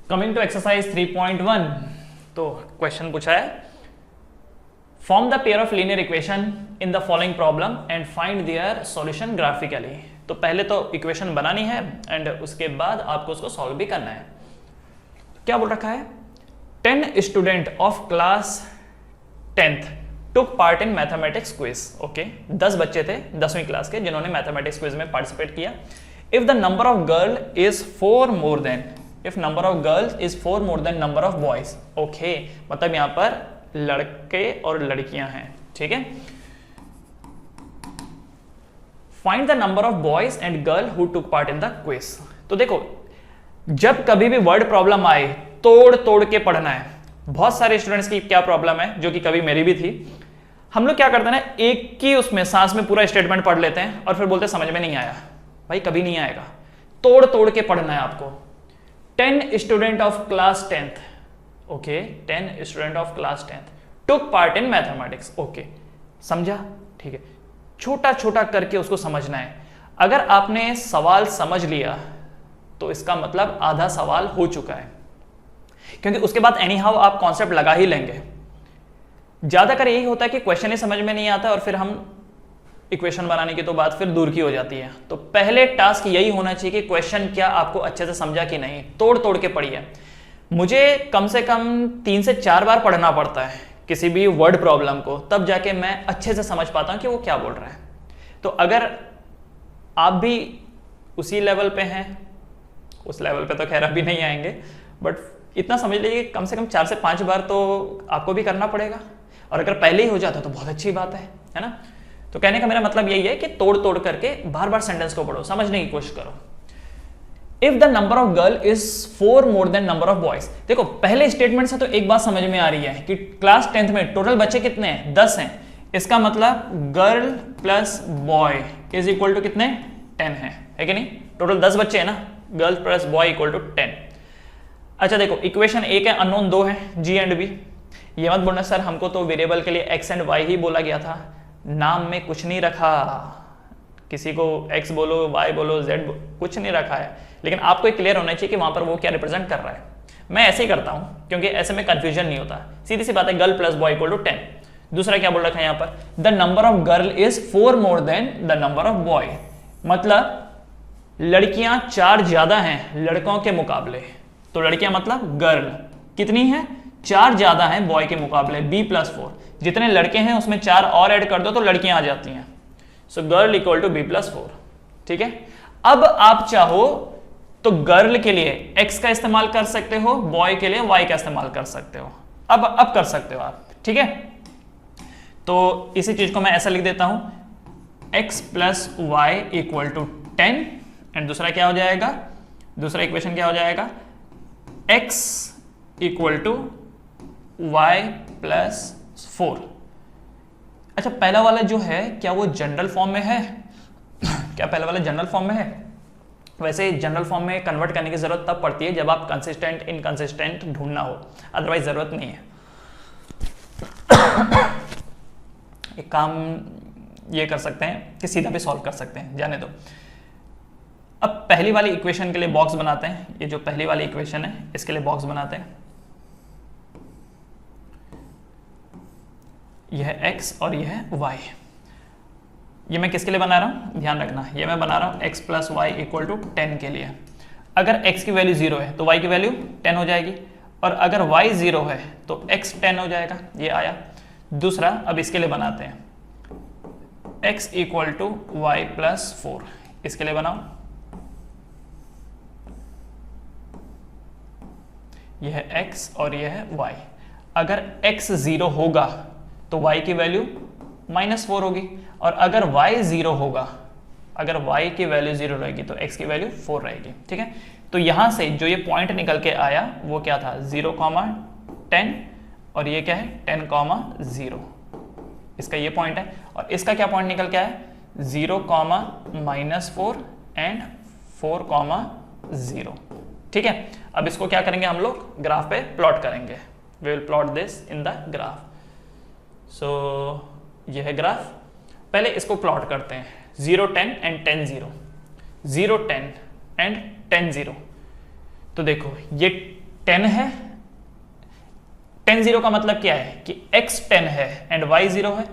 Coming to exercise 3.1, तो question पूछा है form the pair of linear equation in the following problem and find their solution graphically. तो पहले तो equation बनानी है एंड उसके बाद आपको उसको सॉल्व भी करना है। क्या बोल रखा है, 10 student of class 10th took part in mathematics quiz. Okay, 10 बच्चे थे 10वीं क्लास के जिन्होंने मैथमेटिक्स क्विज में पार्टिसिपेट किया। If the number of girl is 4 more then, if number of girls is 4 more then number of boys. Okay, मतलब यहां पर लड़के और लड़कियां हैं, ठीक है। Find the number of boys and girl who took part in the quiz. तो देखो, जब कभी भी वर्ड प्रॉब्लम आए तोड़ तोड़ के पढ़ना है। बहुत सारे स्टूडेंट्स की क्या प्रॉब्लम है, जो कि कभी मेरी भी थी, हम लोग क्या करते हैं ना, एक की उसमें सांस में पूरा स्टेटमेंट पढ़ लेते हैं और फिर बोलते हैं समझ में नहीं आया। भाई कभी नहीं आएगा, तोड़ तोड़ के पढ़ना है आपको। 10 student of class 10th, okay, 10 student of class 10th took part in mathematics. Okay, समझा, ठीक है। छोटा छोटा करके उसको समझना है। अगर आपने सवाल समझ लिया तो इसका मतलब आधा सवाल हो चुका है, क्योंकि उसके बाद एनी हाउ आप कॉन्सेप्ट लगा ही लेंगे। ज्यादातर यही होता है कि क्वेश्चन ही समझ में नहीं आता और फिर हम इक्वेशन बनाने की तो बात फिर दूर की हो जाती है। तो पहले टास्क यही होना चाहिए कि क्वेश्चन क्या आपको अच्छे से समझा कि नहीं, तोड़ तोड़ के पढ़िए। मुझे कम से कम 3 से 4 बार पढ़ना पड़ता है किसी भी वर्ड प्रॉब्लम को, तब जाके मैं अच्छे से समझ पाता हूं कि वो क्या बोल रहा है। तो अगर आप भी उसी लेवल पे हैं, उस लेवल पे तो खैर अभी नहीं आएंगे, बट इतना समझ लीजिए कम से कम 4 से 5 बार तो आपको भी करना पड़ेगा। और अगर पहले ही हो जाता तो बहुत अच्छी बात है ना। तो कहने का मेरा मतलब यही है कि तोड़ तोड़ करके बार बार सेंटेंस को पढ़ो, समझने की कोशिश करो। If the number of girl is 4 more then number of boys. देखो, पहले स्टेटमेंट से तो एक बात समझ में आ रही है कि क्लास 10th में टोटल बच्चे कितने हैं, 10 हैं। इसका मतलब girl plus boy is equal to कितने, 10 है कि नहीं। टोटल 10 बच्चे हैं ना, girl plus boy equal to 10। अच्छा देखो, इक्वेशन 1 है, अननोन 2 है, जी एंड बी। ये मत बोलना सर हमको तो वेरिएबल के लिए एक्स एंड वाई ही बोला गया था, नाम में कुछ नहीं रखा। किसी को एक्स बोलो, वाई बोलो, जेड कुछ नहीं रखा है, लेकिन आपको एक क्लियर होना चाहिए कि वहां पर वो क्या रिप्रेजेंट कर रहा है। मैं ऐसे ही करता हूं क्योंकि ऐसे में कंफ्यूजन नहीं होता, सीधी सी बात है, girl plus boy equal to 10। दूसरा क्या बोल रखा है यहाँ पर, the number of girl is 4 more than the number of boy. मतलब लड़कियां 4 ज्यादा हैं लड़कों के मुकाबले। तो लड़कियां मतलब गर्ल कितनी है, 4 ज्यादा हैं बॉय के मुकाबले, b+4। जितने लड़के हैं उसमें 4 और ऐड कर दो तो लड़कियां आ जाती हैं। So girl equal to b+4, ठीक है। अब आप चाहो तो गर्ल के लिए x का इस्तेमाल कर सकते हो, बॉय के लिए y का इस्तेमाल कर सकते हो। अब कर सकते हो आप, ठीक है। तो इसी चीज को मैं ऐसा लिख देता हूं, x plus y equal to 10 and दूसरा क्या हो जाएगा, दूसरा इक्वेशन क्या हो जाएगा, x equal to y plus 4। अच्छा, पहला वाला जो है क्या वो जनरल फॉर्म में है क्या पहला वाला जनरल फॉर्म में है? वैसे जनरल फॉर्म में कन्वर्ट करने की जरूरत तब पड़ती है जब आप कंसिस्टेंट इनकंसिस्टेंट ढूंढना हो, अदरवाइज जरूरत नहीं है। एक काम ये कर सकते हैं कि सीधा भी सॉल्व कर सकते हैं, जाने दो। अब पहली वाली इक्वेशन के लिए बॉक्स बनाते हैं। ये जो पहली वाली इक्वेशन है इसके लिए बॉक्स बनाते हैं। यह है x और यह है y। ये मैं किसके लिए बना रहा हूं, ध्यान रखना, ये मैं बना रहा हूं x plus y equal to 10 के लिए। अगर x की वैल्यू 0 है तो y की वैल्यू 10 हो जाएगी, और अगर y 0 है तो x 10 हो जाएगा। ये आया। दूसरा अब इसके लिए बनाते हैं, x equal to y plus 4। इसके लिए बनाओ, यह है x और यह है y। अगर x 0 होगा तो y की वैल्यू -4 होगी, और अगर y 0 होगा, अगर y की वैल्यू 0 रहेगी तो x की वैल्यू 4 रहेगी, ठीक है। तो यहां से जो ये पॉइंट निकल के आया वो क्या था, 0,10, और ये क्या है 10,0। इसका ये पॉइंट है, और इसका क्या पॉइंट निकल के आया, 0,-4 एंड 4,0, ठीक है। अब इसको क्या करेंगे हम लोग, ग्राफ पे प्लॉट करेंगे। We will plot this in the graph. So ये है ग्राफ। पहले इसको प्लॉट करते हैं, 0, 10 एंड 10, 0, 0, 10 एंड 10, 0। तो देखो ये 10 है, 10 0 का मतलब क्या है कि x 10 है एंड y 0 है,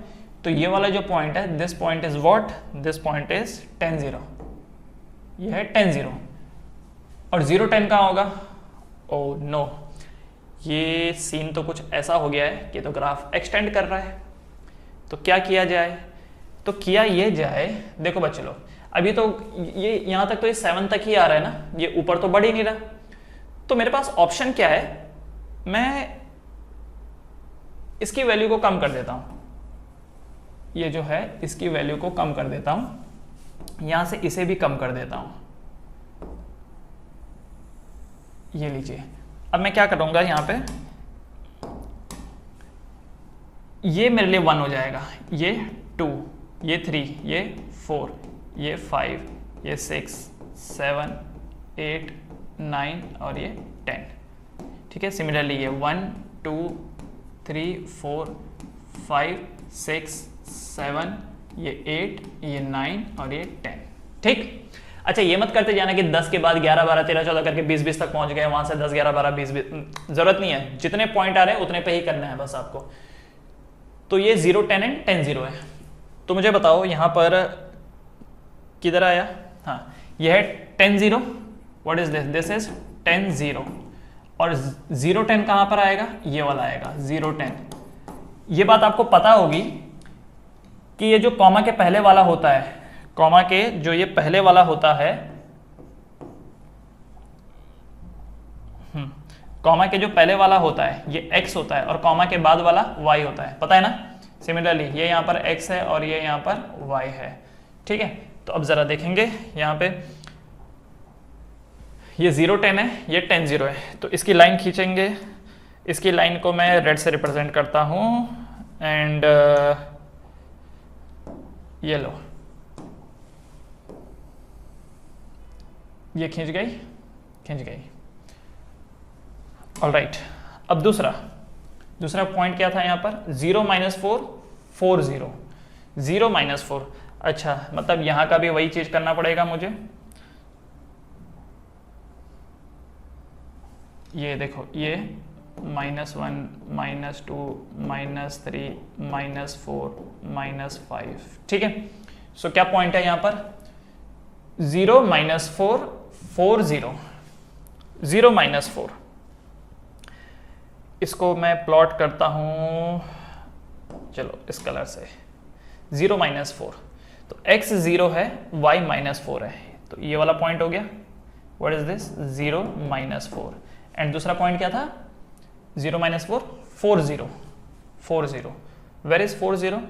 तो ये वाला जो पॉइंट है, this point is what, this point is 10 0, ये है 10 0, और 0 10 कहाँ होगा? ओह नो, ये सीन तो कुछ ऐसा हो गया है कि तो ग्राफ एक्सटेंड कर रहा है। तो क्या किया जाए? तो किया ये जाए, देखो बच्चे लोग, अभी तो ये यहाँ तक तो ये 7 तक ही आ रहा है ना, ये ऊपर तो बढ़ ही नहीं रहा। तो मेरे पास ऑप्शन क्या है, मैं इसकी वैल्यू को कम कर देता हूँ, ये जो है इसकी वैल्यू को कम कर देता हूँ, यहाँ से इसे भी कम कर देता हूँ, ये लीजिए। अब मैं क्या करूँगा, यहाँ पे ये मेरे लिए 1 हो जाएगा, ये 2, ये 3, ये 4, ये 5, ये 6, 7, 8, 9 और ये 10। ठीक है, सिमिलरली ये 1, 2, 3, 4, 5, 6, 7, ये 8, ये 9 और ये 10। ठीक, अच्छा ये मत करते जाना कि 10 के बाद 11, 12, 13, 14 करके 20, 20 तक पहुंच गए, वहां से 10, 11, 12, 20, 20, जरूरत नहीं है, जितने पॉइंट आ रहे हैं उतने पे ही करना है बस आपको। तो ये 0 10 एंड 10 0 है। तो मुझे बताओ यहाँ पर किधर आया? हाँ, यह है 10 0, what is this? This is 10 0, और 0 10 कहाँ पर आएगा? ये वाला आएगा 0 10। ये बात आपको पता होगी कि ये जो कॉमा के पहले वाला होता है, कॉमा के जो ये पहले वाला होता है, कॉमा के जो पहले वाला होता है ये x होता है, और कॉमा के बाद वाला y होता है, पता है ना? सिमिलरली ये यहाँ पर x है और ये यहाँ पर y है। ठीक है, तो अब जरा देखेंगे यहाँ पे, ये 0 10 है, ये 10 0 है, तो इसकी लाइन खींचेंगे। इसकी लाइन को मैं रेड से रिप्रेजेंट करता हूँ, एंड ये लो, ये खींच गई, खींच गई। ऑलराइट, अब दूसरा पॉइंट क्या था यहाँ पर? 0 -4 4 0, 0 -4। अच्छा, मतलब यहाँ का भी वही चीज करना पड़ेगा मुझे। ये देखो, ये -1 -2 -3 -4 -5। ठीक है, सो क्या पॉइंट है यहाँ पर? 0 -4 4 0, 0 -4। इसको मैं प्लॉट करता हूं, चलो इस कलर से, 0 -4, तो x 0 है, y -4 है, तो ये वाला पॉइंट हो गया। What is this? 0 -4। एंड दूसरा पॉइंट क्या था? 0 -4 4 0, 4 0। Where is 4 0?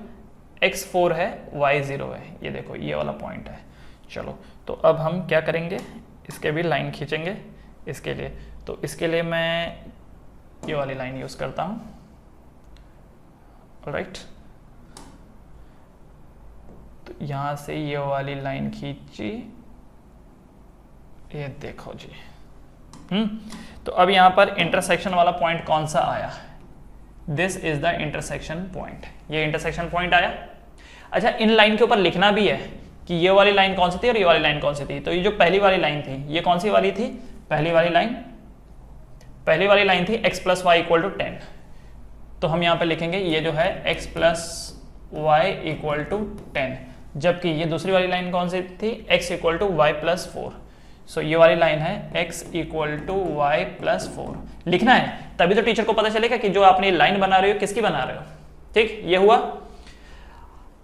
x 4 है, y 0 है, ये देखो ये वाला पॉइंट है। चलो, तो अब हम क्या करेंगे, इसके भी लाइन खींचेंगे इसके लिए। तो इसके लिए मैं ये वाली लाइन यूज करता हूं। ऑलराइट, तो यहां से ये वाली लाइन खींची, ये देखो जी। तो अब यहां पर इंटरसेक्शन वाला पॉइंट कौन सा आया? This is the intersection point, ये इंटरसेक्शन पॉइंट आया। अच्छा, इन लाइन के ऊपर लिखना भी है कि ये वाली लाइन कौन सी थी और ये वाली लाइन कौन सी थी। तो ये जो पहली वाली लाइन थी, ये कौन सी वाली थी? पहली वाली लाइन थी x + y = 10। तो हम यहाँ पे लिखेंगे ये जो है x + y = 10, जबकि ये दूसरी वाली लाइन कौन सी थी? x = y + 4। सो ये वाली लाइन है x = y + 4। लिखना है, तभी तो टीचर को पता चलेगा कि जो आपने लाइन बना रहे हो किसकी बना रहे हो। ठीक, ये हुआ।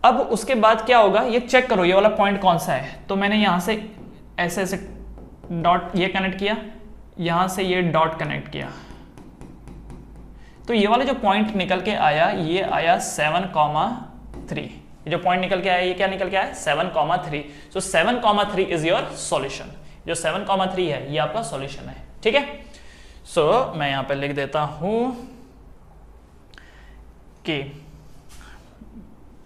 अब उसके बाद क्या होगा, ये चेक करो ये वाला पॉइंट कौन सा है। तो मैंने यहाँ से ऐसे ऐसे डॉट ये कनेक्ट किया, यहाँ से ये डॉट कनेक्ट किया, तो ये वाला जो पॉइंट निकल के आया, ये आया 7,3। ये जो पॉइंट निकल के आया, ये क्या निकल के आया? 7,3। सो 7,3 इज योर सॉल्यूशन। जो 7,3 है ये आपका सॉल्यूशन है। ठीक है, सो मैं यहाँ पे लिख देता हूं कि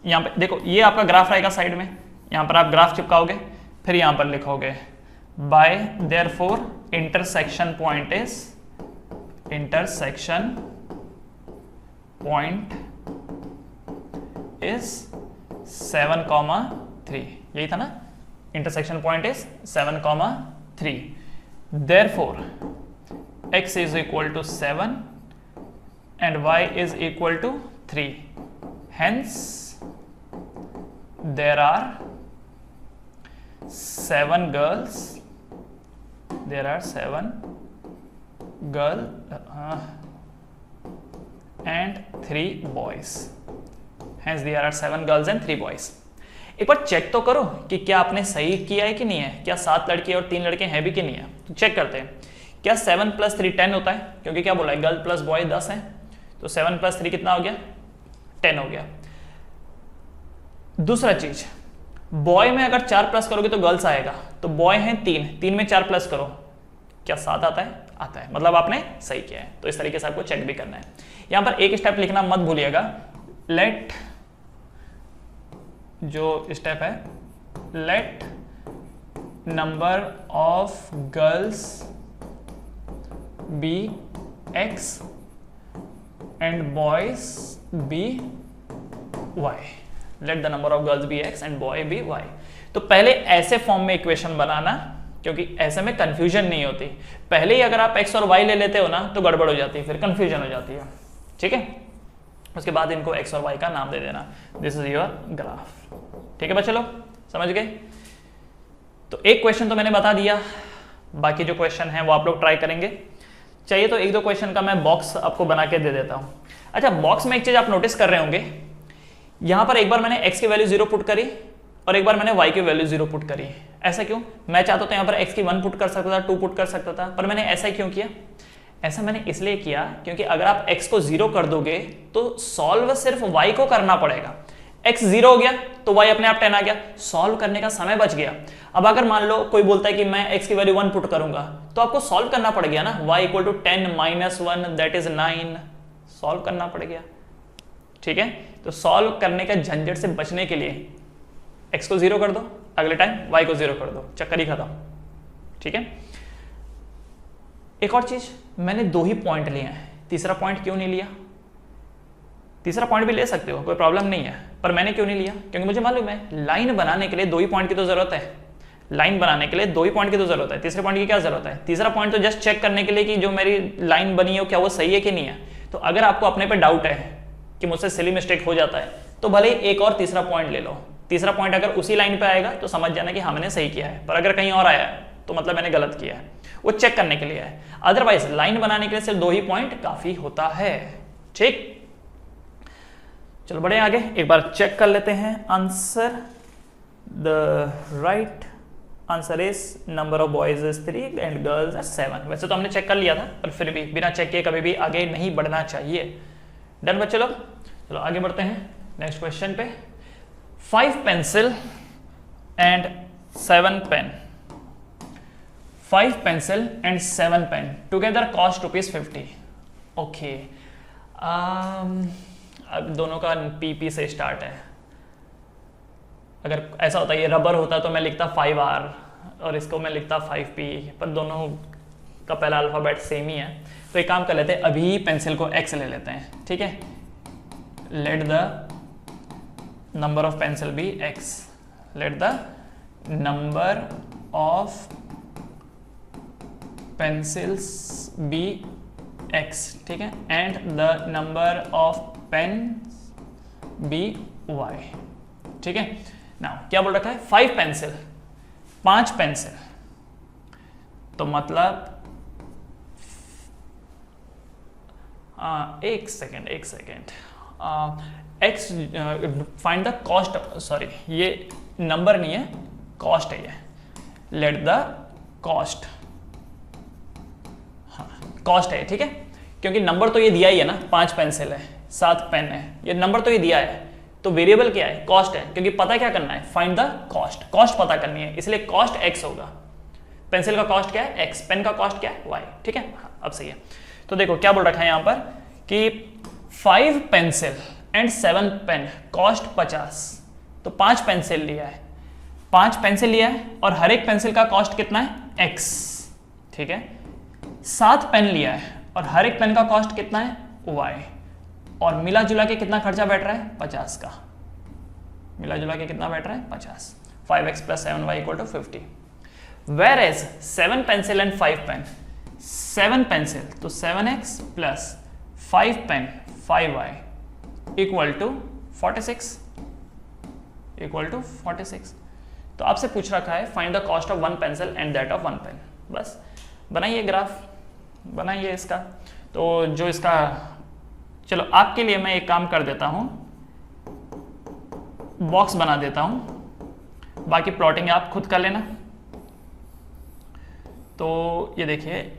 यहाँ पे देखो, ये आपका ग्राफ रहेगा साइड में, यहाँ पर आप ग्राफ चिपकाओगे, फिर यहाँ पर लिखोगे by therefore intersection point is 7,3। यही था ना, intersection point is 7,3। Therefore x is equal to 7 and y is equal to 3. Hence there are 7 girls. There are 7 girls and 3 boys. Hence there are 7 girls and 3 boys. एक बार check तो करो कि क्या आपने सही किया है कि नहीं है, क्या 7 लड़के और 3 लड़के हैं भी कि नहीं है। तो चेक करते हैं, क्या 7 + 3 10 होता है, क्योंकि क्या बोला है गर्ल प्लस बॉय 10 है, तो 7 + 3 कितना हो गया, 10 हो गया। दूसरा चीज, बॉय में अगर 4 प्लस करोगे तो गर्ल्स आएगा, तो बॉय हैं 3 में 4 प्लस करो, क्या 7 आता है, आता है, मतलब आपने सही किया है। तो इस तरीके से आपको चेक भी करना है। यहां पर एक स्टेप लिखना मत भूलिएगा, लेट, जो स्टेप है, let number of girls be x and boys be y। Let the number of girls be x and boy be y। तो पहले ऐसे फॉर्म में इक्वेशन बनाना, क्योंकि ऐसे में कंफ्यूजन नहीं होती। पहले ही अगर आप x और y ले लेते हो ना तो गड़बड़ हो जाती है, फिर कंफ्यूजन हो जाती है। ठीक है, उसके बाद इनको x और y का नाम दे देना, दिस इज योर ग्राफ। ठीक है बच्चे लोग, समझ गए। तो एक क्वेश्चन तो मैंने बता दिया, बाकी जो क्वेश्चन है वो आप लोग ट्राई करेंगे। चाहिए तो 1-2 क्वेश्चन का मैं बॉक्स आपको बना के दे देता हूं। अच्छा, बॉक्स में एक चीज आप नोटिस कर रहे होंगे, यहां पर एक बार मैंने x की वैल्यू 0 पुट करी और एक बार मैंने y की वैल्यू 0 पुट करी। ऐसा क्यों? मैं चाहता तो यहां पर x की 1 पुट कर सकता था, 2 पुट कर सकता था, पर मैंने ऐसा क्यों किया? ऐसा मैंने इसलिए किया क्योंकि अगर आप x को 0 कर दोगे तो सॉल्व सिर्फ y को करना पड़ेगा। x 0 हो गया तो y अपने आप 10 आ गया, सॉल्व करने का समय बच गया। अब अगर मान लो कोई बोलता है कि मैं x की वैल्यू 1 पुट करूंगा, तो आपको सॉल्व करना पड़ गया ना, y = 10 - 1 दैट इज 9, सॉल्व करना पड़ गया। ठीक है, तो सॉल्व करने का झंझट से बचने के लिए x को 0 कर दो, अगले टाइम y को 0 कर दो, चक्कर ही खत्म। ठीक है, एक और चीज, मैंने 2 ही पॉइंट लिए हैं, तीसरा पॉइंट क्यों नहीं लिया? तीसरा पॉइंट भी ले सकते हो, कोई प्रॉब्लम नहीं है, पर मैंने क्यों नहीं लिया? क्योंकि मुझे मालूम है लाइन बनाने के लिए 2 ही पॉइंट की तो जरूरत है। लाइन बनाने के लिए 2 ही पॉइंट की तो जरूरत है, तीसरे पॉइंट की क्या जरूरत है? तीसरा पॉइंट तो जस्ट चेक करने के लिए कि जो मेरी लाइन बनी है क्या वो सही है कि नहीं है। तो अगर आपको अपने पे डाउट है कि मुझसे सिली मिस्टेक हो जाता है, तो भले एक और तीसरा पॉइंट ले लो। तीसरा पॉइंट अगर उसी लाइन पे आएगा तो समझ जाना कि हाँ मैंने सही किया है, पर अगर कहीं और आया तो मतलब मैंने गलत किया है, वो चेक करने के लिए है। अदरवाइज लाइन बनाने के लिए सिर्फ 2 ही पॉइंट काफी होता है। ठीक, चलो बढ़े आगे, एक बार चेक कर लेते हैं answer. The right answer is number of boys is 3 and girls are 7। वैसे तो हमने चेक कर लिया था, पर फिर भी बिना चेक किए कभी भी आगे नहीं बढ़ना चाहिए। डन बच्चे लोग, चलो आगे बढ़ते हैं नेक्स्ट क्वेश्चन पे। 5 pencil and 7 pen, 5 pencil and 7 pen together cost ₹50। Okay, अब दोनों का PP से स्टार्ट है। अगर ऐसा होता ये रबर होता तो मैं लिखता 5R और इसको मैं लिखता 5P, पर दोनों का पहला अल्फाबेट सेम ही है। तो एक काम कर लेते हैं, अभी पेंसिल को X ले लेते हैं। ठीक है, let the number of pencil be X, let the number of pencils be X। ठीक है, and the number of pen be Y। ठीक है, नाउ क्या बोल रखा है? 5 पेंसिल, 5 पेंसिल, तो मतलब एक second X, find the cost, sorry ये नंबर नहीं है, कॉस्ट है ये। लेट द कॉस्ट, हाँ कॉस्ट है, ठीक है, क्योंकि नंबर तो ये दिया ही है ना, 5 पेंसिल है, 7 पेन है, ये नंबर तो ये दिया है, तो वेरिएबल क्या है? कॉस्ट है, क्योंकि पता क्या करना है? फाइंड द कॉस्ट, कॉस्ट पता करनी है, इसलिए कॉस्ट X होगा। पेंसिल का कॉस्ट क्या है? X, पेन का कॉस्ट क्या है? Y। ठीक है, हाँ, अब सही है। तो देखो क्या बोल रखा है यहाँ पर कि 5 पेंसिल एंड 7 पेन कॉस्ट 50। तो 5 पेंसिल लिया है, 5 पेंसिल लिया है और हर एक पेंसिल का कॉस्ट कितना है? X। ठीक है, 7 पेन लिया है और हर एक पेन का कॉस्ट कितना है? Y। और मिला जुला के कितना खर्चा बैठ रहा है? 50 का। मिला जुला के कितना बैठ रहा है? 50। 5x + 7y = 50। Whereas 7 pencil and 5 pen, 7 pencil, तो 7x plus 5 pen 5y equal to 46 तो आपसे पूछ रखा है find the cost of 1 pencil and that of 1 pen. बस बनाइए ग्राफ, बनाइए इसका। तो जो इसका, चलो आपके लिए मैं एक काम कर देता हूं, बॉक्स बना देता हूं, बाकी प्लॉटिंग आप खुद कर लेना। तो ये देखिए,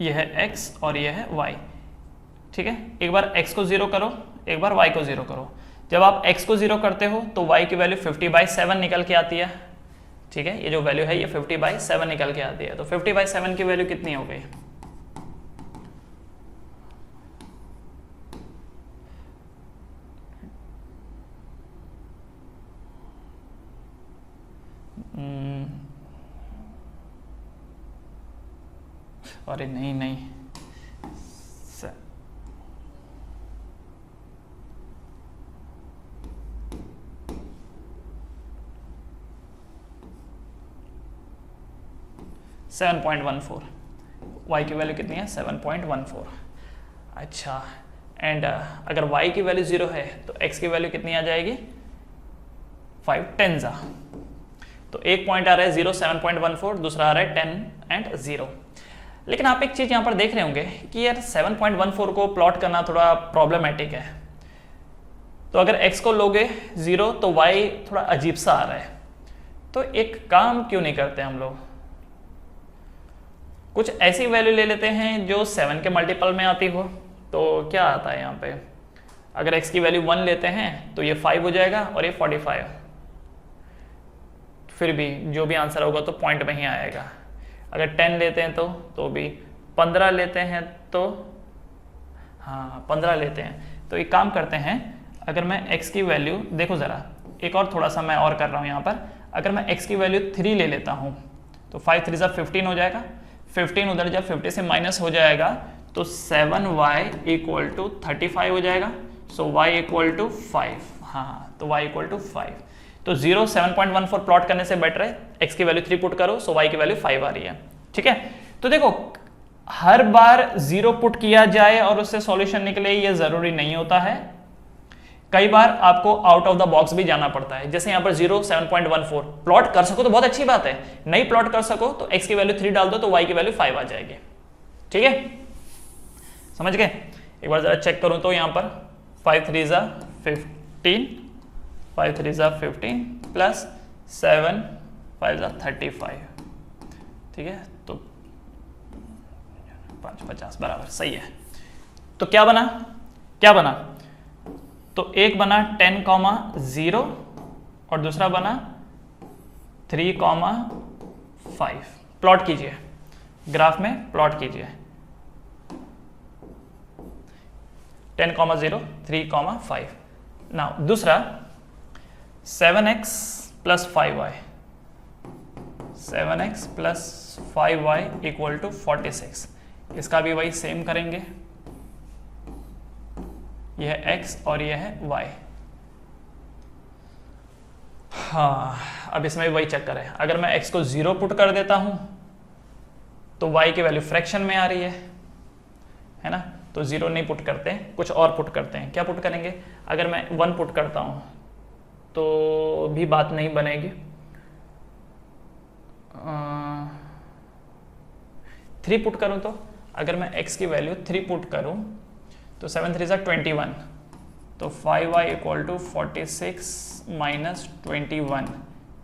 ये है x और ये है y, ठीक है। एक बार x को 0 करो, एक बार y को 0 करो। जब आप x को 0 करते हो तो y की वैल्यू 50/7 निकल के आती है, ठीक है। ये जो वैल्यू है ये 50/7 निकल के आती है। तो 50/7 की वैल्यू कितनी हो गई? अरे नहीं 7.14, y की वैल्यू कितनी है? 7.14। अच्छा, एंड अगर y की वैल्यू 0 है तो x की वैल्यू कितनी आ जाएगी? 5 10 जा। तो एक पॉइंट आ रहा है 0 7.14, दूसरा आ रहा है 10 एंड 0। लेकिन आप एक चीज यहां पर देख रहे होंगे कि यार 7.14 को प्लॉट करना थोड़ा प्रॉब्लमेटिक है। तो अगर x को लोगे 0 तो y थोड़ा अजीब सा आ रहा है। तो एक काम क्यों नहीं करते हम लोग, कुछ ऐसी वैल्यू ले लेते हैं जो 7 के मल्टीपल में आती हो। तो क्या आता है यहाँ पे, अगर x की वैल्यू 1 लेते हैं तो ये 5 हो जाएगा और ये 45। फिर भी जो भी आंसर होगा तो पॉइंट में ही आएगा। अगर 10 लेते हैं तो भी, 15 लेते हैं तो, हाँ 15 लेते हैं तो एक काम करते हैं, अगर मैं x की वैल्यू, देखो ज़रा एक और थोड़ा सा मैं और कर रहा हूँ यहाँ पर। अगर मैं x की वैल्यू 3 ले लेता हूँ तो 5 3 जा 15 हो जाएगा। 15 उधर जब 50 से माइनस हो जाएगा तो 7y इक्वल टू 35 हो जाएगा। सो y इक्वल टू 5, हाँ तो y इक्वल टू 5। तो 0 7.14 प्लॉट करने से बेटर है x की वैल्यू 3 पुट करो, सो y की वैल्यू 5 आ रही है, ठीक है। तो देखो हर बार 0 पुट किया जाए और उससे सॉल्यूशन निकले ये जरूरी नहीं होता है। कई बार आपको आउट ऑफ द बॉक्स भी जाना पड़ता है। जैसे यहाँ पर 0 7.14 प्लॉट कर सको तो बहुत अच्छी बात है, नहीं प्लॉट कर सको तो x की वैल्यू 3 डाल दो तो y की वैल्यू 5 आ जाएगी, ठीक है। समझ गए? एक बार जरा चेक करूं तो यहाँ पर 5 3 जा 15, 5 3 जा 15 प्लस 7 5 जा 35, ठीक है। तो 5 50 बराबर, सही है। तो क्या बना? तो एक बना 10,0 और दूसरा बना 3,5। प्लॉट कीजिए, ग्राफ में प्लॉट कीजिए। 10,0 3,5। नाउ दूसरा 7x plus 5y, 7x plus 5y equal to 46। इसका भी वही सेम करेंगे, यह है x और यह है y। हाँ अब इसमें वही चक्कर है, अगर मैं x को 0 पुट कर देता हूं तो y की वैल्यू फ्रैक्शन में आ रही है ना। तो 0 नहीं पुट करते, कुछ और पुट करते हैं। क्या पुट करेंगे? अगर मैं 1 पुट करता हूं तो भी बात नहीं बनेगी। 3 पुट करूं तो, अगर मैं x की वैल्यू 3 पुट करूं तो 7 3 जा 21, तो 5y इक्वल टू 46 माइनस 21,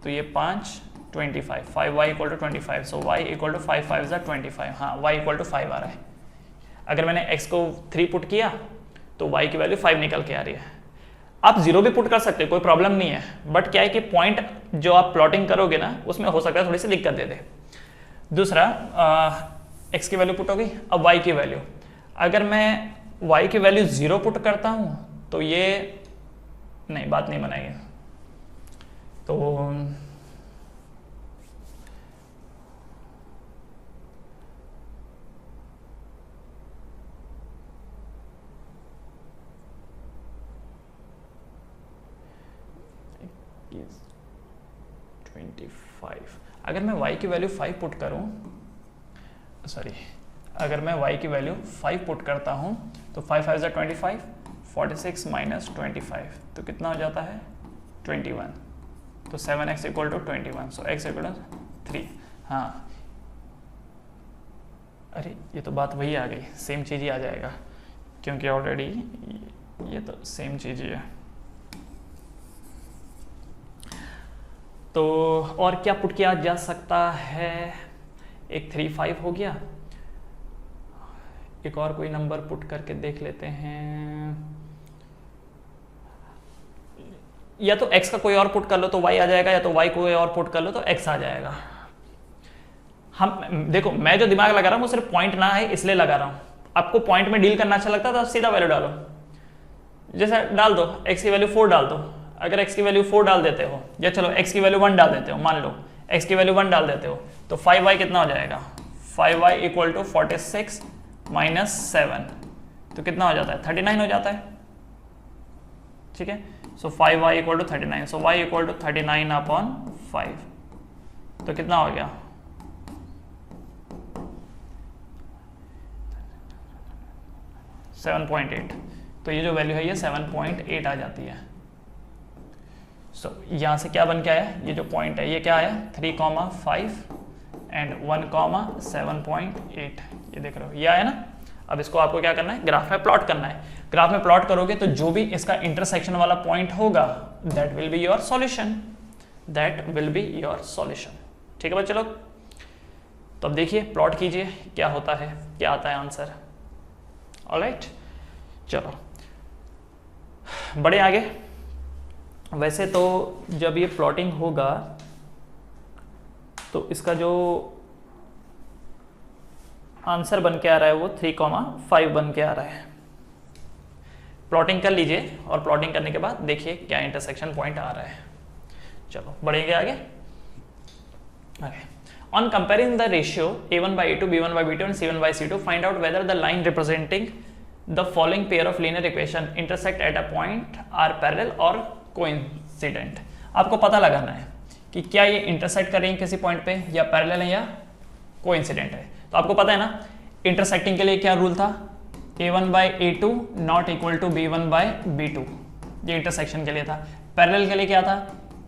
तो ये 5 25, 5y equal to 25, so y equal to 5 5 जा 25, हाँ y इक्वल टू 5 आ रहा है। अगर मैंने x को 3 पुट किया तो y की वैल्यू 5 निकल के आ रही है। आप 0 भी पुट कर सकते हैं, कोई प्रॉब्लम नहीं है, बट क्या है कि पॉइंट जो आप प्लॉटिंग करोगे ना उसमें हो सकता है थोड़ी सी दिक्कत दे दे। दूसरा x की वैल्यू पुट होगी, अब y की वैल्यू, अगर मैं y की वैल्यू 0 पुट करता हूं तो ये नहीं, बात नहीं बनाएगी। तो is 25, अगर मैं y की वैल्यू 5 पुट करूं, सॉरी अगर मैं y की वैल्यू 5 पुट करता हूँ तो 5 5 25, 46 माइनस 25 तो कितना हो जाता है 21, तो 7x equal to 21, so x equal to 3। हाँ अरे ये तो बात वही आ गई, सेम चीज़ ही आ जाएगा क्योंकि ऑलरेडी ये तो सेम चीज़ ही है। तो और क्या पुट किया जा सकता है, एक 3 5 हो गया, एक और कोई नंबर पुट करके देख लेते हैं, या तो x का कोई और पुट कर लो तो y आ जाएगा, या तो y कोई और पुट कर लो तो x आ जाएगा। हम देखो मैं जो दिमाग लगा रहा हूँ वो सिर्फ पॉइंट ना है इसलिए लगा रहा हूँ, आपको पॉइंट में डील करना अच्छा लगता है तो आप सीधा वैल्यू डालो, जैसे डाल दो x की वैल्यू 4 डाल दो, अगर x की वैल्यू 4 डाल देते हो या चलो x की वैल्यू 1 डाल देते हो, मान लो x की वैल्यू 1 डाल देते हो तो 5y कितना हो जाएगा, 5y इक्वल टू 46 माइनस 7 तो कितना हो जाता है 39 हो जाता है, ठीक है। So 5y equal to 39, so y equal to 39 upon 5 तो कितना हो गया 7.8, तो ये जो वैल्यू है ये 7.8 आ जाती है। सो यहाँ से क्या बन के आया, ये जो पॉइंट है ये क्या आया 3,5 एंड 1,7.8, ये देख रहे हो ये आया ना। अब इसको आपको क्या करना है, ग्राफ में प्लॉट करना है, ग्राफ में प्लॉट करोगे तो जो भी इसका इंटरसेक्शन वाला पॉइंट होगा that will be your solution, that will be your solution, ठीक है बच्चे लोग। तो अब देखिए प्लॉट कीजिए क्या होता है, क्या आता है आंसर। ऑलराइट चलो बढ़े आगे। वैसे तो जब ये प्लॉटिंग होगा तो इसका जो आंसर बन के आ रहा है वो 3,5 बन के आ रहा है। प्लॉटिंग कर लीजिए और प्लॉटिंग करने के बाद देखिए क्या इंटरसेक्शन पॉइंट आ रहा है। चलो बढ़ेंगे आगे। On comparing the ratio a1 by a2, b1 by b2 and c1 by c2, find out whether the line representing the following pair of linear equation intersect at a point are parallel or coincident। आपको पता लगाना है कि क्या ये intersect कर रही है किसी पॉइंट पे, या पैरेलल है या कोइंसिडेंट है। तो आपको पता है ना इंटरसेक्टिंग के लिए क्या रूल था, a1 by a2 not equal to b1 by b2, ये इंटरसेक्शन के लिए था। पैरेलल के लिए क्या था,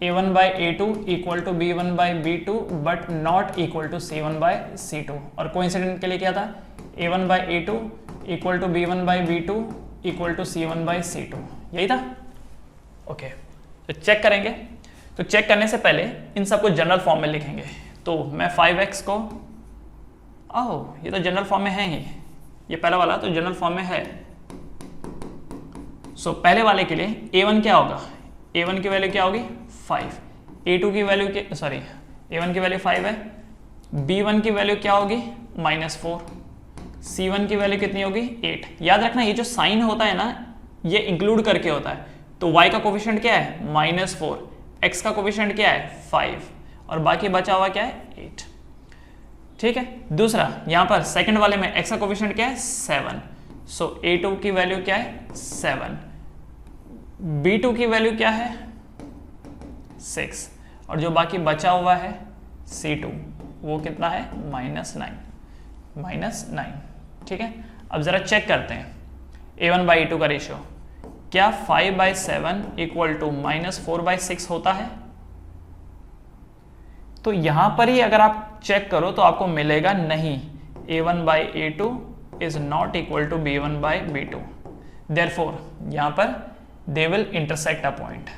a1 by a2 equal to b1 by b2 but not equal to c1 by c2। और कोइंसिडेंट के लिए क्या था, a1 by a2 equal to b1 by b2 equal to c1 by c2, यही था। ओके तो चेक करेंगे, तो चेक करने से पहले इन सबको जनरल फॉर्म में लिखेंगे। तो मैं 5x को, ओह ये तो जनरल फॉर्म में है ही, ये पहला वाला तो जनरल फॉर्म में है। सो पहले वाले के लिए a1 क्या होगा, a1 की वैल्यू क्या होगी 5, a2 की वैल्यू a1 की वैल्यू 5 है, b1 की वैल्यू क्या होगी -4, c1 की वैल्यू कितनी होगी 8। याद रखना ये जो साइन होता है ना ये इंक्लूड करके होता है, तो y का कोफिशिएंट क्या है -4, x का कोफिशिएंट क्या है 5 और बाकी बचा हुआ क्या है 8, ठीक है। दूसरा यहाँ पर सेकंड वाले में x का कोफिशिएंट क्या है 7, सो a2 की वैल्यू क्या है 7, b2 की वैल्यू क्या है 6 और जो बाकी बचा हुआ है c2 वो कितना है -9, ठीक है। अब जरा चेक करते हैं a1 by a2 का रेशियो, क्या 5/7 इक्वल टू -4/6 होता है। तो यहां पर ही अगर आप चेक करो तो आपको मिलेगा नहीं, a1 by a2 is not equal to b1 by b2, therefore यहां पर they will intersect a point,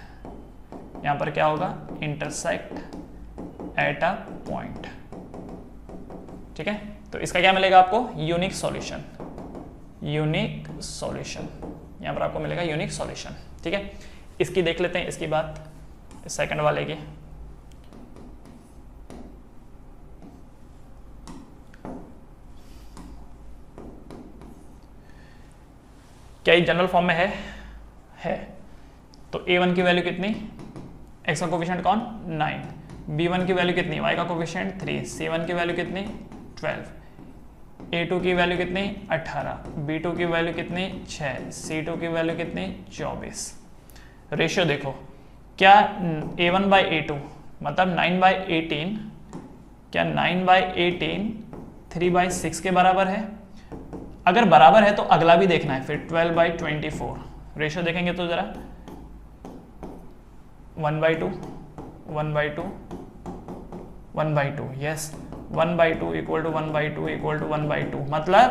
यहां पर क्या होगा इंटरसेक्ट एट अ पॉइंट, ठीक है। तो इसका क्या मिलेगा आपको यूनिक सॉल्यूशन, यहां पर आपको मिलेगा यूनिक सॉल्यूशन, ठीक है। इसकी देख लेते हैं, इसकी बात सेकंड वाले की। क्या ये जनरल फॉर्म में है। तो a1 की वैल्यू कितनी, x का कोफिशिएंट कौन 9, b1 की वैल्यू कितनी, y का कोफिशिएंट 3, c1 की वैल्यू कितनी 12, a2 की वैल्यू कितनी 18, b2 की वैल्यू कितनी 6, c2 की वैल्यू कितनी 24। रेशियो देखो क्या a1 by a2 मतलब 9/18, क्या 9/18 3/6 के बराबर है, अगर बराबर है तो अगला भी देखना है, फिर 12/24 रेशियो देखेंगे तो जरा 1/2 1/2 1/2, yes 1/2 equal to 1/2 equal to 1/2, मतलब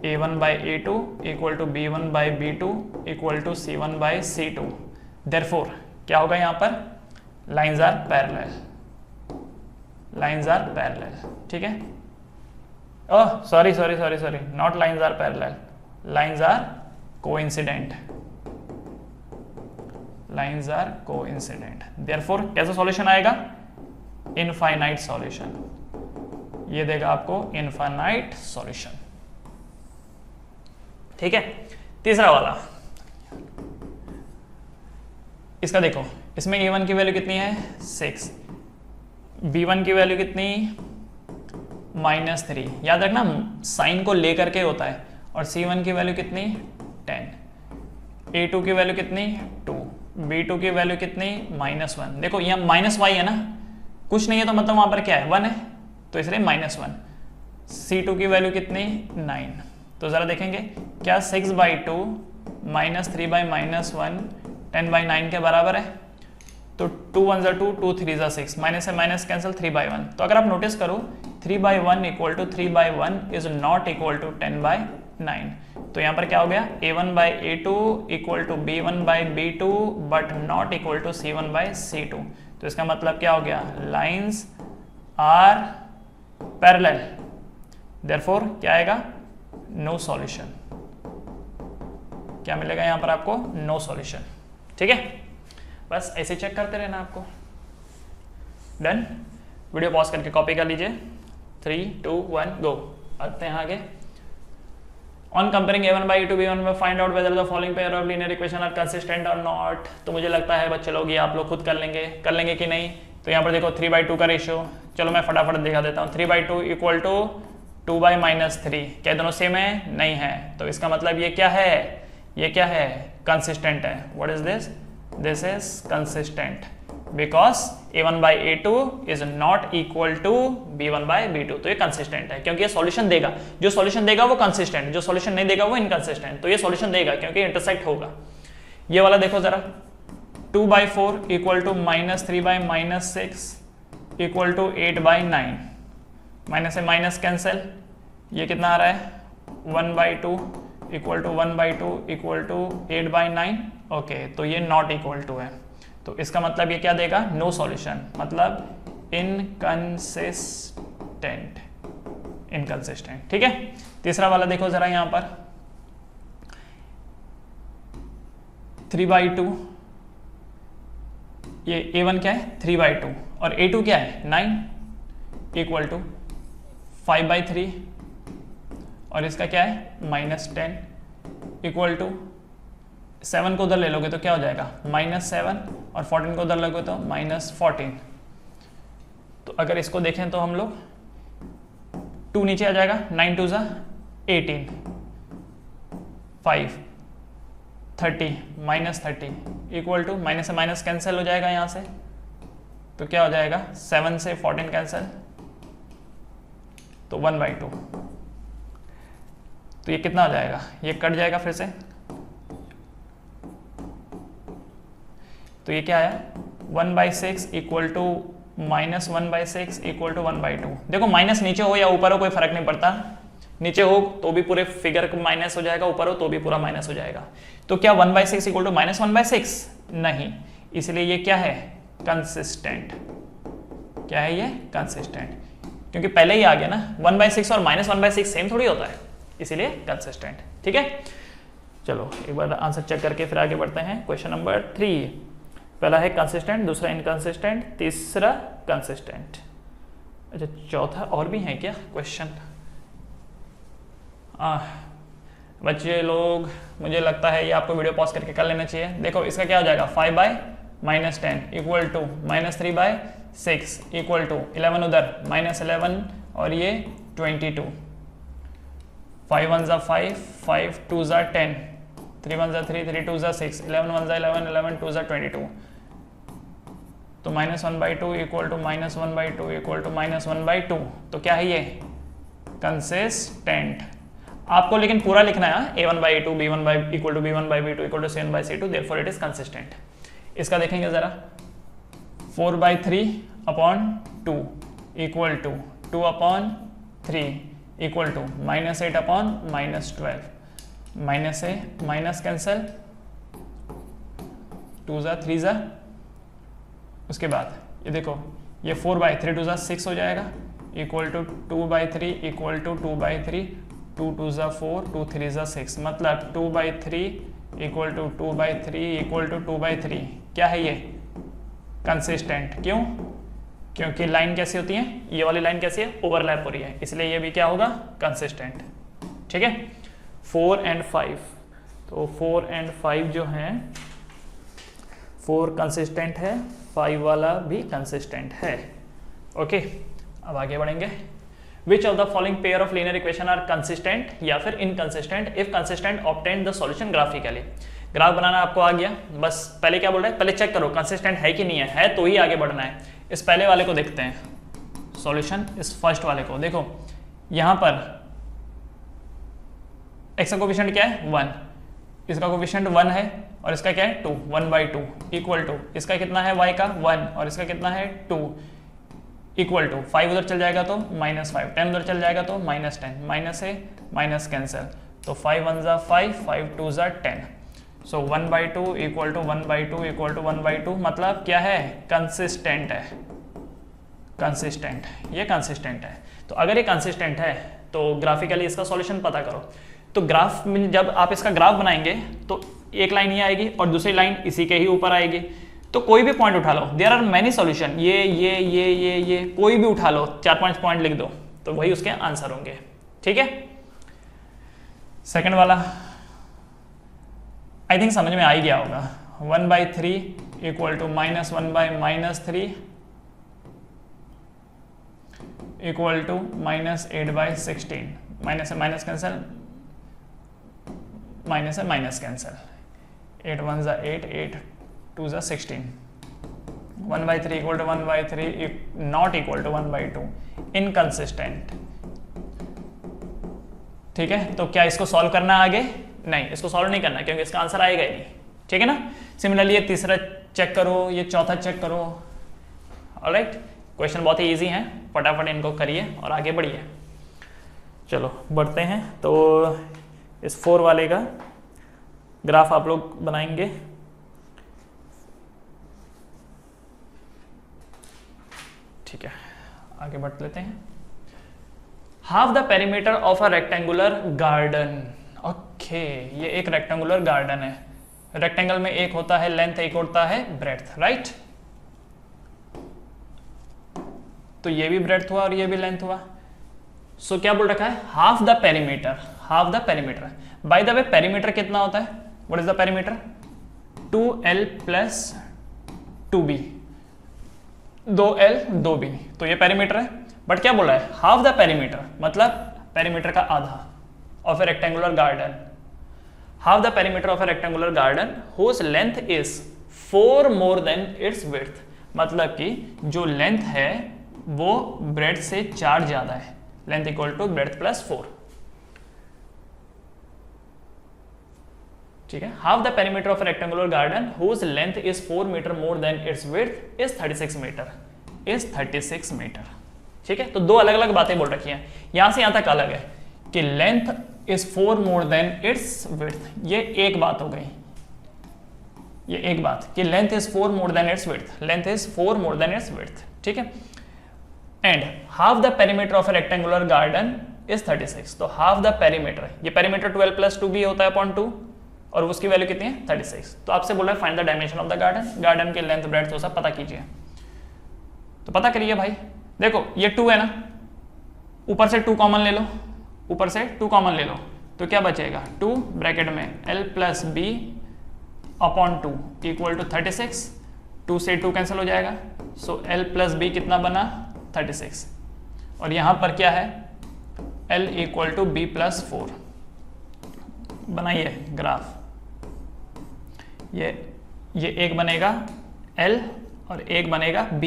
a1/a2 equal to b1/b2 equal to c1/c2। Therefore क्या होगा यहां पर, lines are parallel, lines are parallel, ठीक है। Oh sorry sorry sorry sorry, not lines are parallel, lines are coincident, lines are coincident. Therefore कैसा solution आएगा, infinite solution, ये देगा आपको इनफाइनाइट सॉल्यूशन, ठीक है। तीसरा वाला, इसका देखो, इसमें a1 की वैल्यू कितनी है 6, b1 की वैल्यू कितनी -3, याद रखना साइन को लेकर के होता है, और c1 की वैल्यू कितनी 10, a2 की वैल्यू कितनी 2, b2 की वैल्यू कितनी -1। देखो यहाँ -y है ना, कुछ नहीं है तो मतलब वहां पर क्या है 1 है, तो इसलिए -1। c2 की वैल्यू कितनी 9, तो जरा देखेंगे क्या 6/2 -3/-1 10/9 के बराबर है, तो 2 1 ज़ा 2 2 3 ज़ा 6, माइनस से माइनस कैंसिल 3/1। तो अगर आप नोटिस करो 3/1 equal to 3/1 is not equal to 10/9, तो यहाँ पर क्या हो गया a1/a2 equal to b1/b2 but not equal to c1/c2। तो इसका मतलब क्या हो गया, लाइंस आर पैरेलल, देयरफॉर क्या आएगा, नो सॉल्यूशन। क्या मिलेगा यहां पर आपको, नो सॉल्यूशन, ठीक है। बस ऐसे चेक करते रहना आपको। डन, वीडियो पॉज करके कॉपी कर लीजिए। 3 2 1 गो। आते हैं आगे। On comparing a1/a2 b1 find out whether the following pair of linear equation are consistent और नॉट। तो मुझे लगता है बच्चे लोग ये आप लोग खुद कर लेंगे कि नहीं। तो यहाँ पर देखो 3/2 का रेशियो, चलो मैं फटाफट दिखा देता हूँ। 3/2 इक्वल टू 2/-3, क्या दोनों सेम है, नहीं है। तो इसका मतलब ये क्या है, ये क्या है, कंसिस्टेंट है। What is this, this is consistent because a1/a2 is not equal to b1/b2। तो ये कंसिस्टेंट है क्योंकि ये सॉल्यूशन देगा, जो सॉल्यूशन देगा वो कंसिस्टेंट, जो सॉल्यूशन नहीं देगा वो इनकंसिस्टेंट। तो ये सॉल्यूशन देगा क्योंकि इंटरसेक्ट होगा। ये वाला देखो जरा, 2/4 equal to -3/-6 equal to 8/9, minus से माइनस कैंसिल, ये कितना आ रहा है 1/2 equal to 1/2 equal to 8/9। Okay, तो ये नॉट इक्वल टू है, तो इसका मतलब ये क्या देगा, नो सॉल्यूशन, मतलब इनकंसिस्टेंट, इनकंसिस्टेंट, ठीक है। तीसरा वाला देखो जरा यहाँ पर 3/2, ये a1 क्या है 3/2 और a2 क्या है 9 इक्वल टू 5/3 और इसका क्या है -10 इक्वल टू 7 को उधर ले लोगे तो क्या हो जाएगा -7 और 14 को उधर लोगे तो -14। तो अगर इसको देखें तो हम लोग 2 नीचे आ जाएगा, 9 2 18, 5 30 -30 इक्वल टू माइनस से माइनस कैंसिल हो जाएगा यहाँ से, तो क्या हो जाएगा 7 से 14 कैंसिल, तो 1/2। तो ये कितना हो जाएगा, ये कट जाएगा फिर से, तो ये क्या आया 1/6 इक्वल टू -1/6 इक्वल टू 1/2। देखो माइनस नीचे हो या ऊपर हो कोई फर्क नहीं पड़ता, नीचे हो तो भी पूरे फिगर माइनस हो जाएगा, ऊपर हो तो भी पूरा माइनस हो जाएगा। तो क्या 1/6 इक्वल टू -1/6 नहीं, इसलिए ये क्या है कंसिस्टेंट। क्या है ये कंसिस्टेंट, क्योंकि पहले ही आ गया ना 1/6 और -1/6 सेम थोड़ी होता है, इसीलिए कंसिस्टेंट, ठीक है। चलो एक बार आंसर चेक करके फिर आगे बढ़ते हैं। क्वेश्चन नंबर 3, पहला है कंसिस्टेंट, दूसरा इनकंसिस्टेंट, तीसरा कंसिस्टेंट। अच्छा चौथा और भी है क्या क्वेश्चन। बच्चे लोग मुझे लगता है ये आपको वीडियो पॉज करके कर लेना चाहिए। देखो इसका क्या हो जाएगा 5/-10 इक्वल टू -3/6 इक्वल टू 11 उधर -11 और ये 22, 5 1 ज़ा 5, 5 2 ज़ा 10, 3 1 ज़ा 3, 3 2 ज़ा 6, 11 1 ज़ा 11, 11 2 ज़ा 22। तो -1/2 इक्वल टू -1/2 इक्वल टू -1/2। तो क्या है ये कंसिस्टेंट। आपको लेकिन पूरा लिखना है a1/a2 b1/b1/b2 = c1/c2 therefore it is consistent. इसका देखेंगे जरा 4/3/2 equal to 2/3 equal to -8/-12 minus ए माइनस कैंसल 2 ज़ा 3 ज़ा। उसके बाद ये देखो ये 4/3 2 ज़ा 6 हो जाएगा इक्वल टू 2/3 इक्वल टू 2/3 2 2 ज़ा 4 2 3 ज़ा 6 मतलब 2/3 इक्वल टू 2/3 इक्वल टू 2/3 क्या है ये कंसिस्टेंट। क्यों? क्योंकि लाइन कैसी होती है, ये वाली लाइन कैसी है, ओवरलैप हो रही है, इसलिए ये भी क्या होगा कंसिस्टेंट। ठीक है 4 और 5, तो 4 और 5 जो हैं 4 कंसिस्टेंट है 5 वाला भी कंसिस्टेंट है। ओके अब आगे बढ़ेंगे। Which of the following pair of linear equation are consistent या फिर inconsistent, if consistent obtain the solution graphically. Graph बनाना आपको आ गया, बस पहले क्या बोल रहा है, पहले चेक करो कंसिस्टेंट है कि नहीं है तो ही आगे बढ़ना है। इस पहले वाले को देखते हैं सॉल्यूशन, इस फर्स्ट वाले को देखो यहां पर x का कोफिशिएंट क्या है 1, इसका कोफिशिएंट 1 है और इसका क्या है 2 1/2 इक्वल टू इसका कितना है y का 1 और इसका कितना है 2 इक्वल टू 5 उधर चल जाएगा तो -5 10 उधर चल जाएगा तो -10 माइनस है माइनस कैंसिल तो 5 1 ज़ा 5 5 2 ज़ा 10 सो 1/2 इक्वल टू 1/2 इक्वल टू 1/2 मतलब क्या है कंसिस्टेंट है, कंसिस्टेंट, ये कंसिस्टेंट है। तो अगर ये कंसिस्टेंट है तो ग्राफिकली इसका सॉल्यूशन पता करो। तो ग्राफ में जब आप इसका ग्राफ बनाएंगे तो एक लाइन ये आएगी और दूसरी लाइन इसी के ही ऊपर आएगी। तो कोई भी पॉइंट उठा लो, देयर आर मेनी सॉल्यूशन, ये कोई भी उठा लो 4-5 पॉइंट लिख दो तो वही उसके आंसर होंगे। ठीक है सेकंड वाला आई थिंक समझ में आ ही गया होगा 1/3 equal to -1/-3 equal to -8/16 minus है माइनस कैंसिल माइनस है माइनस कैंसिल 8 1 ज़ा 8 8 2 ज़ा 16 1/3 equal to 1/3 not equal to 1/2 inconsistent. ठीक है तो क्या इसको सॉल्व करना आगे? नहीं, इसको सॉल्व नहीं करना क्योंकि इसका आंसर आएगा ही नहीं। ठीक है ना। सिमिलरली ये तीसरा चेक करो, ये चौथा चेक करो। ऑलराइट क्वेश्चन बहुत ही इजी है, फटाफट इनको करिए और आगे बढ़िए। चलो बढ़ते हैं। तो इस 4 वाले का ग्राफ आप लोग बनाएंगे। ठीक है आगे बढ़ लेते हैं। Half the perimeter of a rectangular garden. Okay ये एक रेक्टेंगुलर गार्डन है, रेक्टेंगल में एक होता है लेंथ एक होता है ब्रेड्थ, राइट। तो ये भी ब्रेड्थ हुआ और ये भी लेंथ हुआ। सो क्या बोल रखा है half the perimeter, half the perimeter. By the way perimeter कितना होता है, what is the perimeter 2l plus 2b 2l 2b तो ये पेरीमीटर है। बट क्या बोल रहा है हाफ द पेरीमीटर मतलब पेरीमीटर का आधा of a rectangular garden. Half the perimeter of a rectangular garden whose length is 4 more than its width मतलब कि जो लेंथ है वो ब्रेड्थ से 4 ज्यादा है, length equal to breadth plus 4। ठीक है half the perimeter of a rectangular garden whose length is 4 metre more than its width is 36 metre, is 36 metre. ठीक है तो दो अलग अलग बातें बोल रखी हैं, यहां से यहां तक अलग है कि length is 4 more than its width, ये एक बात हो गई, ये एक बात कि length is 4 more than its width, length is 4 more than its width. ठीक है and half the perimeter of a rectangular garden is 36। तो हाफ द पेरीमीटर, ये पेरीमीटर 12 प्लस 2b होता है अपॉन 2 और उसकी वैल्यू कितनी है 36। तो आपसे बोल रहा है find the dimension of the garden, garden के लेंथ ब्रेड्थ वो सब पता कीजिए। तो पता करिए भाई, देखो ये 2 है ना, ऊपर से 2 कॉमन ले लो, ऊपर से 2 कॉमन ले लो तो क्या बचेगा 2 ब्रैकेट में l plus b upon 2 equal to 36, 2 से 2 कैंसिल हो जाएगा। सो l प्लस बी कितना बना 36 और यहां पर क्या है l equal to b plus 4। बनाइए ग्राफ, ये एक बनेगा l और एक बनेगा b।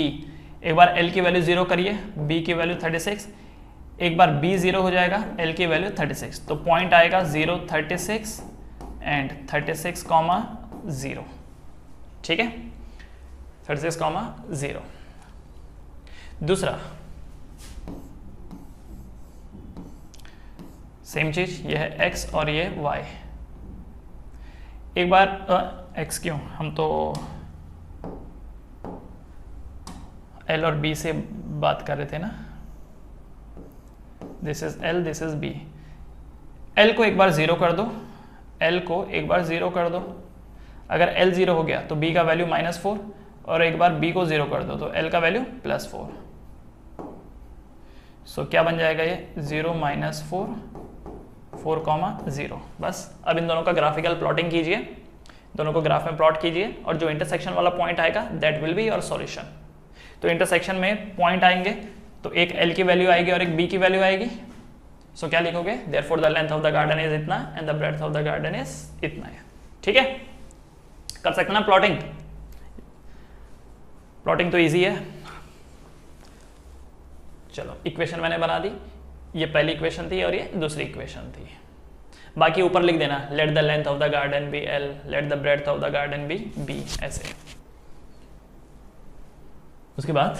एक बार l की वैल्यू 0 करिए, b की वैल्यू 36, एक बार b 0 हो जाएगा, l की वैल्यू 36, तो पॉइंट आएगा 0 36 एंड 36 कॉमा 0, ठीक है, 36 कॉमा 0। दूसरा सेम चीज, ये है x और ये y। एक बार x क्यों, हम तो l और b से बात कर रहे थे ना, this is l, this is b। l को एक बार 0 कर दो, l को एक बार 0 कर दो, अगर l 0 हो गया तो b का वैल्यू -4, और एक बार b को 0 कर दो तो l का वैल्यू +4। सो क्या बन जाएगा ये 0 -4 4,0। बस अब इन दोनों का ग्राफिकल प्लॉटिंग कीजिए, दोनों को ग्राफ में प्लॉट कीजिए, और जो इंटरसेक्शन वाला पॉइंट आएगा that will be your solution. तो इंटरसेक्शन में पॉइंट आएंगे तो एक l की वैल्यू आएगी और एक b की वैल्यू आएगी। सो क्या लिखोगे, therefore the length of the garden is इतना and the breadth of the garden is इतना है। ठीक है, कर सकते ना प्लॉटिंग, प्लॉटिंग तो इजी है। चलो इक्वेशन मैंने बना दी, ये पहली इक्वेशन थी और ये दूसरी इक्वेशन थी। बाकी ऊपर लिख देना, let the length of the garden be l, let the breadth of the garden be b, ऐसे। उसके बाद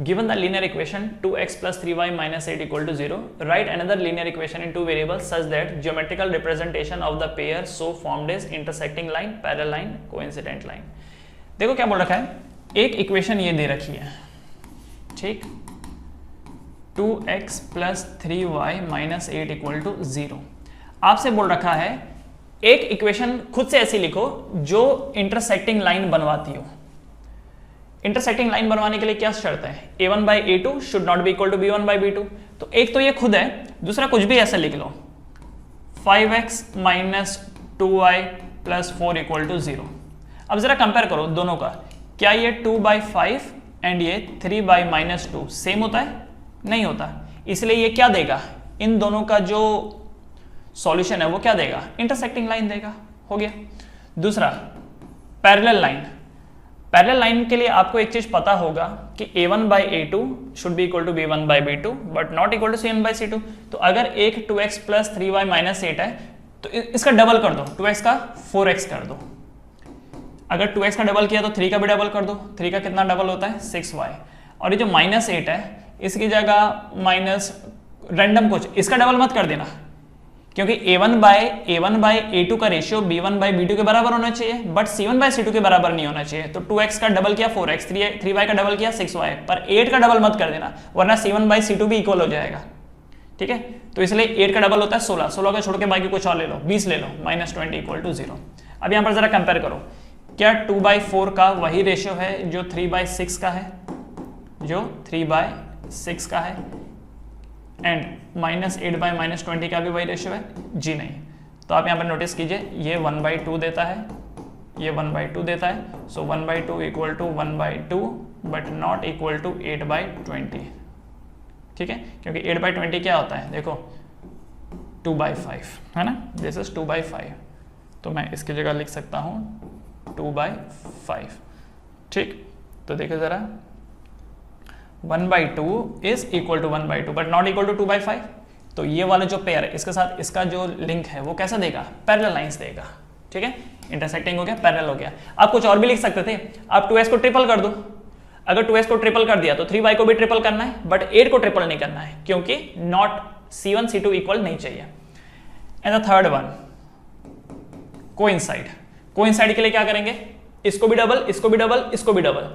given the linear equation 2x plus 3y minus 8 equal to 0, write another linear equation in two variables such that geometrical representation of the pair so formed is intersecting line, parallel line, coincident line। देखो क्या बोल रखा है, एक equation ये दे रखी है, ठीक, 2x plus 3y minus 8 equal to 0। आपसे बोल रखा है एक इक्वेशन खुद से ऐसी लिखो जो इंटरसेक्टिंग लाइन बनवाती हो। इंटरसेक्टिंग लाइन बनवाने के लिए क्या शर्त है, a1 by a2 should not be equal to b1 by b2। तो एक तो ये खुद है, दूसरा कुछ भी ऐसा लिख लो, 5x minus 2y plus 4 equal to 0। अब जरा कंपेयर करो दोनों का, क्या ये 2 by 5 एंड ये 3 by -2 सेम होता है? नहीं होता, इसलिए ये क्या देगा, इन दोनों का जो सॉल्यूशन है वो क्या देगा, इंटरसेक्टिंग लाइन देगा। हो गया। दूसरा पैरेलल लाइन, पैरेलल लाइन के लिए आपको एक चीज पता होगा कि a1 by a2 should be equal to b1 by b2 but not equal to c1 by c2। तो अगर एक 2x plus 3y minus 8 है तो इसका डबल कर दो, 2x का 4x कर दो। अगर 2x का डबल किया तो 3 का भी डबल कर दो, 3 का कितना डबल होता है, 6y। और ये जो -8 है इसकी जगह माइनस रैंडम कुछ, इसका डबल मत कर देना, क्योंकि a1 by a2 का रेशियो b1 by b2 के बराबर होना चाहिए, बट c1 by c2 के बराबर नहीं होना चाहिए। तो 2x का डबल किया 4x, 3y का डबल किया 6y, पर 8 का डबल मत कर देना, वरना c1 by c2 भी इक्वल हो जाएगा। ठीक है, तो इसलिए 8 का डबल होता है 16, 16 का छोड़ के बाकी कुछ और ले लो, 20 ले लो, -20 इक्वल टू 0। अब यहाँ पर जरा कंपेयर करो, क्या 2/4 का वही रेशियो है जो 3/6 का है, जो 3/6 का है, एंड -8 by -20 का भी वही रेशियो है? जी नहीं। तो आप यहाँ पर नोटिस कीजिए, ये 1/2 देता है, ये 1/2 देता है, so 1/2 equal to 1/2 but not equal to 8/20। ठीक है, क्योंकि 8/20 क्या होता है, देखो 2/5 है ना, दिस इज 2/5, तो मैं इसकी जगह लिख सकता हूँ 2/5। ठीक, तो देखो जरा 1/2 is equal to 1/2 but not equal to 2/5। तो ये वाला जो पेयर है इसके साथ इसका जो लिंक है वो कैसा देगा, पैरेलल लाइंस देगा। ठीक है, इंटरसेक्टिंग हो गया, पैरेलल हो गया। आप कुछ और भी लिख सकते थे, आप 2s को ट्रिपल कर दो। अगर 2s को ट्रिपल कर दिया तो 3y को भी ट्रिपल करना है, बट 8 को ट्रिपल नहीं करना है, क्योंकि नॉट c1 c2 इक्वल नहीं चाहिए। And the third one coincide. Coincide के लिए क्या करेंगे, इसको भी डबल, इसको भी डबल, इसको भी डबल,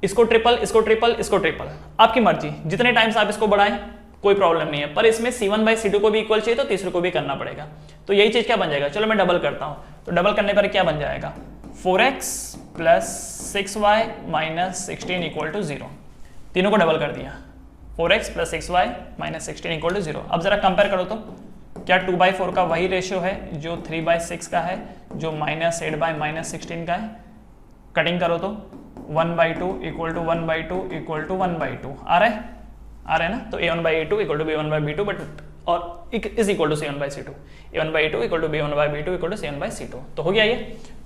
इसको ट्रिपल, इसको ट्रिपल, इसको ट्रिपल, आपकी मर्जी, जितने टाइम्स आप इसको बढ़ाएं कोई प्रॉब्लम नहीं है। पर इसमें c1 by c2 को भी इक्वल चाहिए तो तीसरे को भी करना पड़ेगा। तो यही चीज क्या बन जाएगा, चलो मैं डबल करता हूं, तो डबल करने पर क्या बन जाएगा, 4x plus 6y minus 16 equal to 0। तीनों को डबल कर दिया, 4x plus 6y minus 16 equal to 0। अब जरा कंपेयर करो तो क्या 2/4 का वही रेशियो है जो 3/6 का है, जो -8 by -16 का है। कटिंग करो तो 1/2 इक्वल टू 1/2 इक्वल टू 1/2 आ रहा है ना। तो a1 by a2 equal to b1 by b2 but और is equal to c1 by c2, a1 by a2 equal to b1 by b2 equal to c1 by c2। तो हो गया ये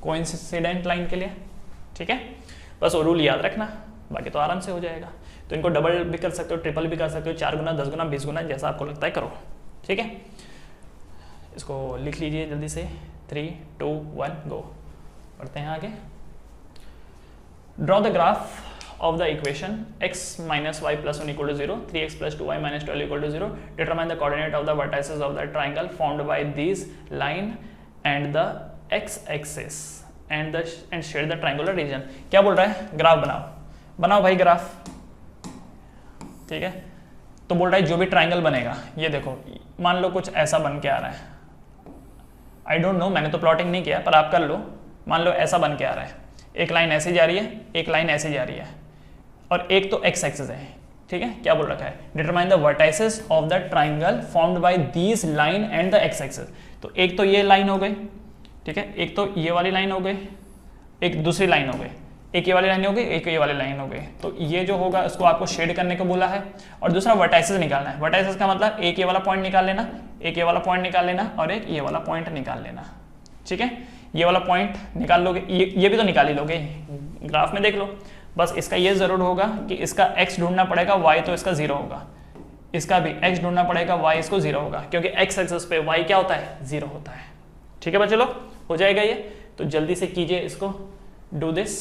कोइंसिडेंट लाइन के लिए। ठीक है, बस वो रूल याद रखना, बाकी तो आराम से हो जाएगा। तो इनको डबल भी कर सकते हो, ट्रिपल भी कर सकते हो, 4 गुना, 10 गुना, 20 गुना, जैसा आपको लगता है करो। ठीक है, इसको लिख लीजिए जल्दी से। 3, 2, 1 गो। पढ़ते हैं आगे। Draw the graph of the equation x minus y plus 1 equal to 0, 3x plus 2y minus 12 equal to 0. Determine the coordinate of the vertices of the triangle formed by these line and the x-axis and shade the triangular region. क्या बोल रहा है? Graph बनाओ। बनाओ भाई graph. ठीक है, तो बोल रहा है जो भी ट्राइंगल बनेगा, ये देखो मान लो कुछ ऐसा बन के आ रहा है। आई डोंट नो, मैंने तो प्लॉटिंग नहीं किया, पर आप कर लो। मान लो ऐसा बन के आ रहा है, एक लाइन ऐसे जा रही है, एक लाइन ऐसे जा रही है, और एक तो एक्स एक्सिस है। ठीक है, क्या बोल रखा है? Determine the vertices of the triangle formed by these line and the x axis. तो एक तो ये लाइन हो गई, ठीक है, एक तो ये वाली लाइन हो गई, एक दूसरी लाइन हो गई, एक ये वाली लाइन हो गई, एक ये वाली लाइन हो गई। तो ये जो होगा उसको आपको शेड करने को बोला है। और दूसरा वर्टाइसेस निकालना है। वर्टाइसेस का मतलब एक ये वाला पॉइंट निकाल लेना, एक ये वाला पॉइंट निकाल लेना, और एक ये वाला पॉइंट निकाल लेना। ठीक है, ये वाला पॉइंट निकाल लोगे, ये भी तो निकाल ही लोगे, ग्राफ में देख लो। बस इसका ये जरूर होगा कि इसका x ढूंढना पड़ेगा, y तो इसका 0 होगा, इसका भी x ढूंढना पड़ेगा, y इसको 0 होगा, क्योंकि x एक्सिस पे y क्या होता है? 0 होता है। ठीक है बच्चे लोग, हो जाएगा ये। तो जल्दी से कीजिए इसको, डू दिस।